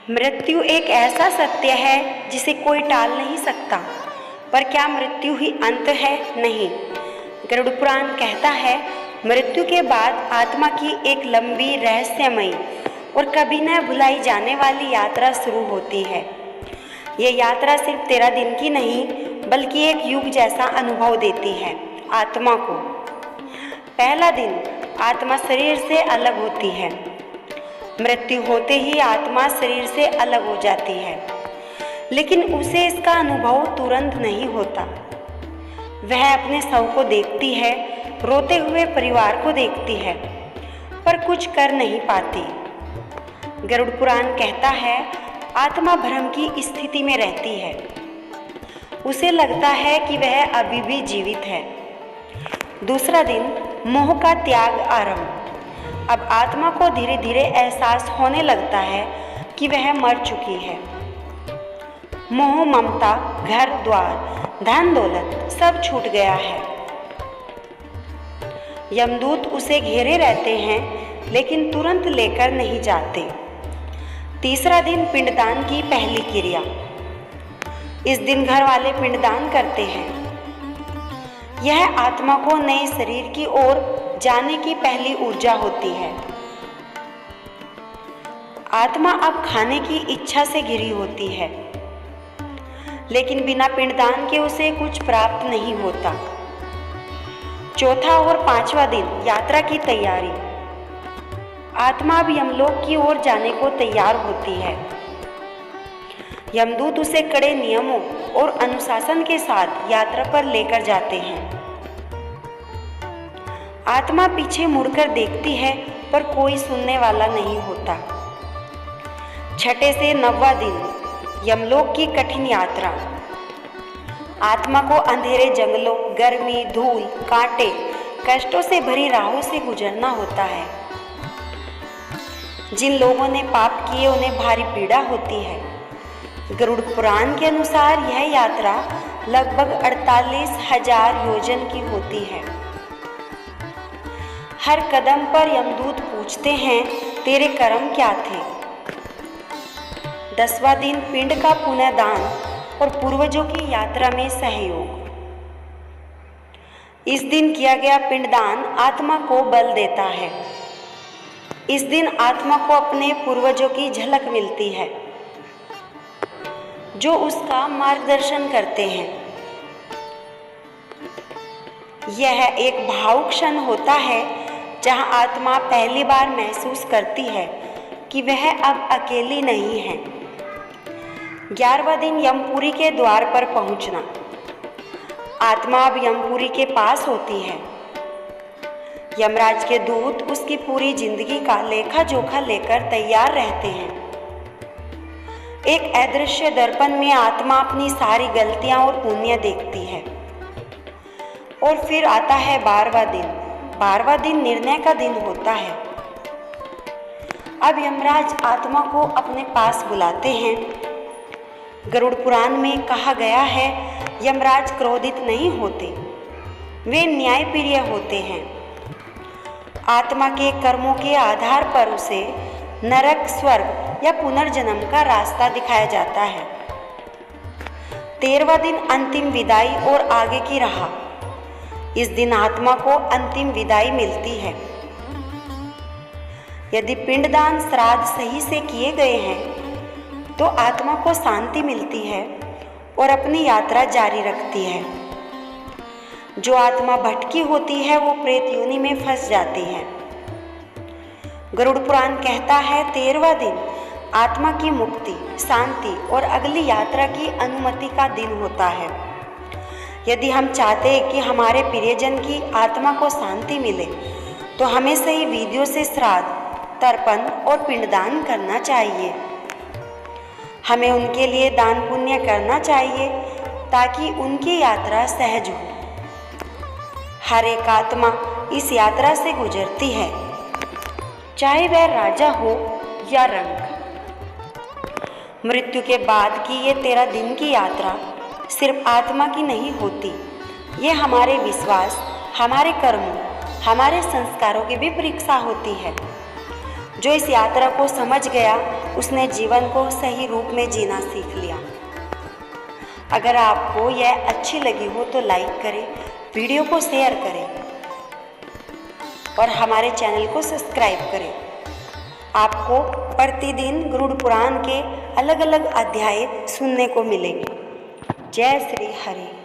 मृत्यु एक ऐसा सत्य है जिसे कोई टाल नहीं सकता। पर क्या मृत्यु ही अंत है? नहीं। गरुड़ पुराण कहता है, मृत्यु के बाद आत्मा की एक लंबी, रहस्यमयी और कभी न भुलाई जाने वाली यात्रा शुरू होती है। ये यात्रा सिर्फ 13 दिन की नहीं, बल्कि एक युग जैसा अनुभव देती है आत्मा को। पहला दिन, आत्मा शरीर से अलग होती है। मृत्यु होते ही आत्मा शरीर से अलग हो जाती है, लेकिन उसे इसका अनुभव तुरंत नहीं होता। वह अपने शव को देखती है, रोते हुए परिवार को देखती है, पर कुछ कर नहीं पाती। गरुड़ पुराण कहता है, आत्मा भ्रम की स्थिति में रहती है। उसे लगता है कि वह अभी भी जीवित है। दूसरा दिन, मोह का त्याग आरंभ। अब आत्मा को धीरे धीरे एहसास होने लगता है कि वह मर चुकी है। मोह, ममता, घर द्वार, धन दौलत सब छूट गया है। यमदूत उसे घेरे रहते हैं, लेकिन तुरंत लेकर नहीं जाते। तीसरा दिन, पिंडदान की पहली क्रिया। इस दिन घर वाले पिंडदान करते हैं। यह आत्मा को नए शरीर की ओर जाने की पहली ऊर्जा होती है। आत्मा अब खाने की इच्छा से घिरी होती है, लेकिन बिना पिंडदान के उसे कुछ प्राप्त नहीं होता। चौथा और पांचवा दिन, यात्रा की तैयारी। आत्मा अब यमलोक की ओर जाने को तैयार होती है। यमदूत उसे कड़े नियमों और अनुशासन के साथ यात्रा पर लेकर जाते हैं। आत्मा पीछे मुड़कर देखती है, पर कोई सुनने वाला नहीं होता। छठे से 9वां दिन, यमलोक की कठिन यात्रा। आत्मा को अंधेरे जंगलों, गर्मी, धूल, कांटे, कष्टों से भरी राहों से गुजरना होता है। जिन लोगों ने पाप किए उन्हें भारी पीड़ा होती है। गरुड़ पुराण के अनुसार यह यात्रा लगभग 48,000 योजन की होती है। हर कदम पर यमदूत पूछते हैं, तेरे कर्म क्या थे? 10वां दिन, पिंड का पुनः दान और पूर्वजों की यात्रा में सहयोग। इस दिन किया गया पिंडदान आत्मा को बल देता है। इस दिन आत्मा को अपने पूर्वजों की झलक मिलती है, जो उसका मार्गदर्शन करते हैं। यह एक भावुक क्षण होता है, जहां आत्मा पहली बार महसूस करती है कि वह अब अकेली नहीं है। 11वां दिन, यमपुरी के द्वार पर पहुंचना। आत्मा अब यमपुरी के पास होती है। यमराज के दूत उसकी पूरी जिंदगी का लेखा जोखा लेकर तैयार रहते हैं। एक अदृश्य दर्पण में आत्मा अपनी सारी गलतियां और पुण्य देखती है। और फिर आता है 12वां दिन। 12वां दिन निर्णय का दिन होता है। अब यमराज आत्मा को अपने पास बुलाते हैं। गरुड़ पुराण में कहा गया है, यमराज क्रोधित नहीं होते, वे न्यायप्रिय होते हैं। आत्मा के कर्मों के आधार पर उसे नरक, स्वर्ग या पुनर्जन्म का रास्ता दिखाया जाता है। 13वां दिन, अंतिम विदाई और आगे की राह। इस दिन आत्मा को अंतिम विदाई मिलती है। यदि पिंडदान, श्राद्ध सही से किए गए हैं, तो आत्मा को शांति मिलती है और अपनी यात्रा जारी रखती है। जो आत्मा भटकी होती है, वो प्रेत योनि में फंस जाती है। गरुड़ पुराण कहता है, 13वां दिन आत्मा की मुक्ति, शांति और अगली यात्रा की अनुमति का दिन होता है। यदि हम चाहते हैं कि हमारे प्रियजन की आत्मा को शांति मिले, तो हमें सही विधियों से श्राद्ध, तर्पण और पिंडदान करना चाहिए। हमें उनके लिए दान पुण्य करना चाहिए, ताकि उनकी यात्रा सहज हो। हर एक आत्मा इस यात्रा से गुजरती है, चाहे वह राजा हो या रंक। मृत्यु के बाद की ये 13 दिन की यात्रा सिर्फ आत्मा की नहीं होती, ये हमारे विश्वास, हमारे कर्मों, हमारे संस्कारों की भी परीक्षा होती है। जो इस यात्रा को समझ गया उसने जीवन को सही रूप में जीना सीख लिया। अगर आपको यह अच्छी लगी हो तो लाइक करें, वीडियो को शेयर करें और हमारे चैनल को सब्सक्राइब करें। आपको प्रतिदिन गरुड़ पुराण के अलग अलग अध्याय सुनने को मिलेंगे। जय श्री हरि।